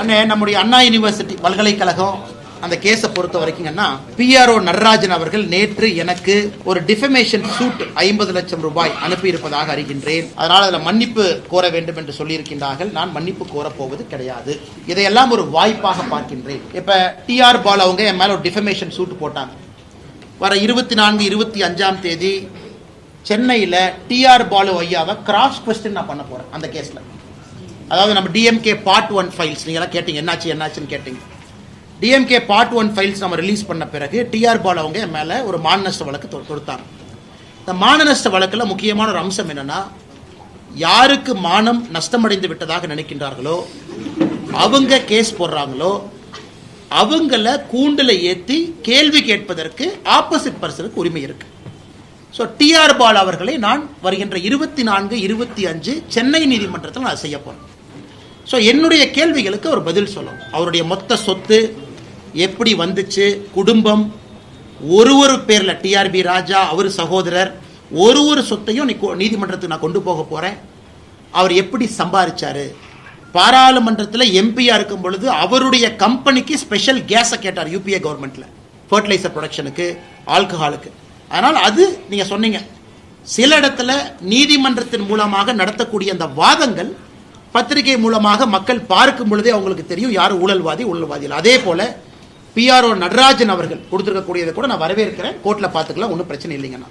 அண்ணே, நம்முடைய அண்ணா யூனிவர்சிட்டி பல்கலைக்கழகம் அந்த கேஸை பொறுத்த வரைக்கும்னா PRO நடராஜன் அவர்கள் நேற்று எனக்கு ஒரு டிஃபமேஷன் சூட் 50 லட்சம் ரூபாய் அனுப்பியிருப்பதாக அறிகின்றேன். அதனால் அதில் மன்னிப்பு கோர வேண்டும் என்று சொல்லியிருக்கின்றார்கள். நான் மன்னிப்பு கோரப்போவது கிடையாது. இதையெல்லாம் ஒரு வாய்ப்பாக பார்க்கின்றேன். இப்ப TR பால் அவங்க என் மேல ஒரு டிஃபமேஷன் சூட் போட்டாங்க. வர 24, 25ஆம் தேதி சென்னையில் TR பாலு ஐயாவை கிராஸ் கொஸ்டின் நான் பண்ண போறேன் அந்த கேஸ்ல. அதாவது நம்ம DMK பார்ட் 1 ஃபைல்ஸ் நீங்களாம் கேட்டீங்க, என்னாச்சுன்னு கேட்டீங்க. DMK பார்ட் 1 ஃபைல்ஸ் நம்ம ரிலீஸ் பண்ண பிறகு TR பால் அவங்க என் மேல ஒரு மான நஷ்ட வழக்கு தொடுத்தாங்க. இந்த மான நஷ்ட வழக்கில் முக்கியமான ஒரு அம்சம் என்னன்னா, யாருக்கு மானம் நஷ்டமடைந்து விட்டதாக நினைக்கின்றார்களோ அவங்க கேஸ் போடுறாங்களோ அவங்கள கூண்டுல ஏற்றி கேள்வி கேட்பதற்கு ஆப்போசிட் பர்சனுக்கு உரிமை இருக்கு. ஸோ TR பால் அவர்களை நான் வருகின்ற 24, 25 சென்னை நீதிமன்றத்தில் நான் செய்ய போறேன். ஸோ என்னுடைய கேள்விகளுக்கு அவர் பதில் சொல்லணும். அவருடைய மொத்த சொத்து எப்படி வந்துச்சு, குடும்பம், ஒரு பேர்ல TRB ராஜா அவர் சகோதரர் ஒரு சொத்தையும் நீதிமன்றத்துக்கு நான் கொண்டு போக போறேன். அவர் எப்படி சம்பாதிச்சாரு, பாராளுமன்றத்தில் எம்பியா இருக்கும் பொழுது அவருடைய கம்பெனிக்கு ஸ்பெஷல் கேஸை கேட்டார் UPA கவர்மெண்ட்ல, ஃபர்டிலைசர் ப்ரொடக்ஷனுக்கு, ஆல்கஹாலுக்கு. அதனால் அது நீங்க சொன்னீங்க, சில இடத்துல நீதிமன்றத்தின் மூலமாக நடத்தக்கூடிய அந்த வாதங்கள் பத்திரிகை மூலமாக மக்கள் பார்க்கும் பொழுதே அவங்களுக்கு தெரியும் யார் ஊழல்வாதி இல்லை. அதே போல PRO நடராஜன் அவர்கள் கொடுத்திருக்கக்கூடியதை கூட நான் வரவேற்கிறேன். கோர்ட்ல பார்த்துக்கலாம், ஒன்றும் பிரச்சனை இல்லைங்கண்ணா.